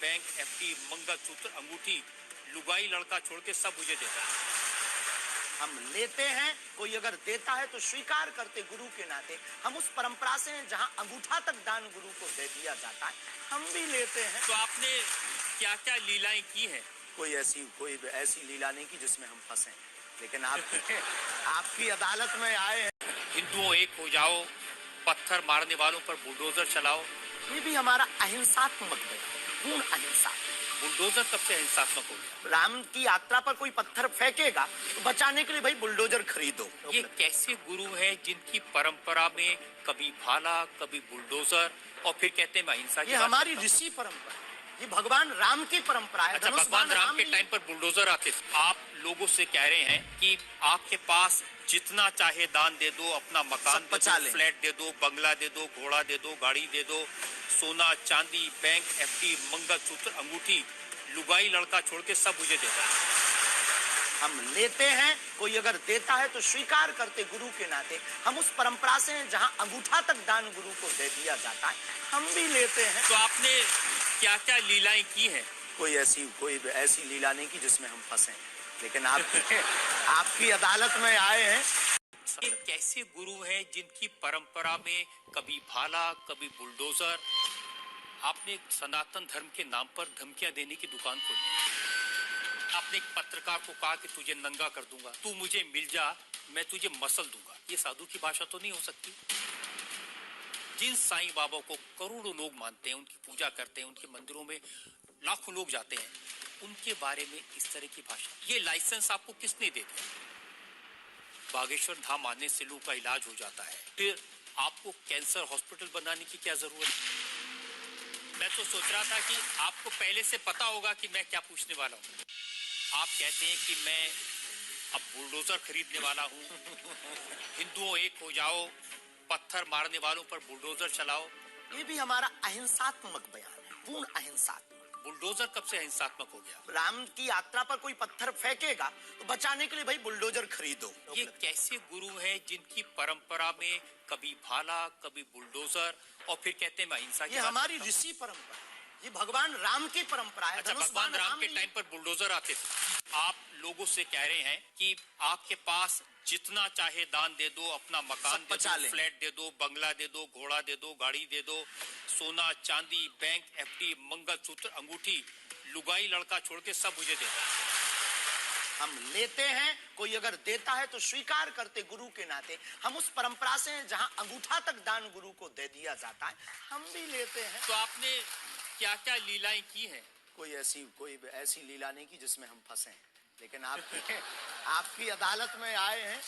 Bank, FD, mangalsutra, अंगूठी, लुगाई लड़का छोड़ के सब मुझे देता है। हम लेते हैं, कोई अगर देता है तो स्वीकार करते गुरु के नाते। हम उस परंपरा से हैं जहां अंगूठा तक दान गुरु को दे दिया जाता है, हम भी लेते हैं। तो आपने क्या क्या लीलाएं की हैं? कोई ऐसी लीला नहीं की जिसमें हम फंसे, लेकिन आपकी अदालत में आए हैं। हिंदुओं एक हो जाओ, पत्थर मारने वालों पर बुलडोजर चलाओ, ये भी हमारा अहिंसात्मक है, पूर्ण अहिंसा। बुलडोजर कब से हिंसात्मक हो गया? राम की यात्रा पर कोई पत्थर फेंकेगा तो बचाने के लिए भाई बुलडोजर खरीदो। ये कैसे गुरु हैं जिनकी परंपरा में कभी भाला, कभी बुलडोजर, और फिर कहते हैं अहिंसा की? ये हमारी ऋषि परंपरा, ये भगवान राम की परंपरा है। अच्छा, भगवान राम के टाइम पर बुलडोजर आते थे। आप लोगों से कह रहे हैं कि आपके पास जितना चाहे दान दे दो, अपना मकान दे दो, फ्लैट दे दो, बंगला दे दो, घोड़ा दे दो, गाड़ी दे दो, सोना चांदी, बैंक, एफडी, मंगलसूत्र, अंगूठी, लुगाई लड़का छोड़ के सब मुझे देता है। हम लेते हैं, कोई अगर देता है तो स्वीकार करते गुरु के नाते। हम उस परंपरा से हैं जहां अंगूठा तक दान गुरु को दे दिया जाता है, हम भी लेते हैं। तो आपने क्या क्या लीलाएं की हैं? कोई ऐसी लीला नहीं की जिसमें हम फंसे, लेकिन आपकी अदालत में आए हैं। ये कैसे गुरु हैं जिनकी परंपरा में कभी भाला, कभी बुलडोजर? आपने सनातन धर्म के नाम पर धमकियां देने की दुकान खोली। आपने एक पत्रकार को कहा कि तुझे नंगा कर दूंगा, तू मुझे मिल जा, मैं तुझे मसल दूंगा। ये साधु की भाषा तो नहीं हो सकती। जिन साईं बाबा को करोड़ों लोग मानते हैं, उनकी पूजा करते हैं, उनके मंदिरों में लाखों लोग जाते हैं, उनके बारे में इस तरह की भाषा, ये लाइसेंस आपको किसने दे दिया? बागेश्वर धाम आने से लोगों का इलाज हो जाता है, फिर आपको कैंसर हॉस्पिटल बनाने की क्या जरूरत है? मैं तो सोच रहा था कि आपको पहले से पता होगा कि मैं क्या पूछने वाला हूँ। आप कहते हैं कि मैं अब बुलडोजर खरीदने वाला हूँ, हिंदुओं एक हो जाओ, पत्थर मारने वालों पर बुलडोजर चलाओ। ये भी हमारा अहिंसात्मक बयान है, पूर्ण अहिंसात्मक। बुलडोजर कब से हिंसात्मक हो गया? राम की यात्रा पर कोई पत्थर फेंकेगा तो बचाने के लिए भाई बुलडोजर खरीदो। ये कैसे गुरु हैं जिनकी परंपरा में कभी भाला, कभी बुलडोजर, और फिर कहते हैं अहिंसा की? ये हमारी ऋषि परंपरा, ये भगवान राम की परंपरा है। अच्छा, भगवान राम के टाइम पर बुलडोजर आते थे। आप लोगों से कह रहे हैं कि आपके पास जितना चाहे दान दे दो, अपना मकान दे दो, फ्लैट दे दो, बंगला दे दो, घोड़ा दे दो, गाड़ी दे दो, सोना चांदी, बैंक, एफडी, मंगलसूत्र, अंगूठी, लुगाई लड़का छोड़ के सब मुझे देता है। हम लेते हैं, कोई अगर देता है तो स्वीकार करते गुरु के नाते। हम उस परंपरा से हैं जहां अंगूठा तक दान गुरु को दे दिया जाता है, हम भी लेते हैं। तो आपने क्या क्या लीलाएं की हैं? कोई ऐसी लीला नहीं की जिसमें हम फंसे, लेकिन आपकी अदालत में आए हैं।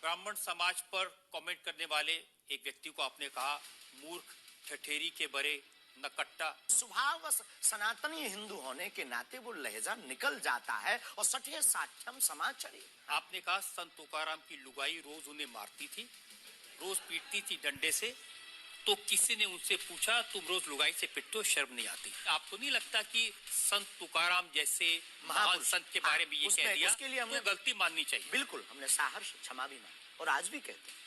ब्राह्मण समाज पर कमेंट करने वाले एक व्यक्ति को आपने कहा मूर्ख, ठठेरी के बरे, नकट्टा। स्वभावश सनातनी हिंदू होने के नाते वो लहजा निकल जाता है और सठे साठ्यम समाचरी। आपने कहा संत तुकाराम की लुगाई रोज उन्हें मारती थी, रोज पीटती थी डंडे से, तो किसी ने उनसे पूछा तुम रोज लुगाई से पिटते हो, शर्म नहीं आती? आपको नहीं लगता कि संत तुकाराम जैसे महान संत के बारे में ये कह दिया, उसके लिए हमें गलती माननी चाहिए? बिल्कुल, हमने सहर्ष क्षमा भी मांगी और आज भी कहते हैं।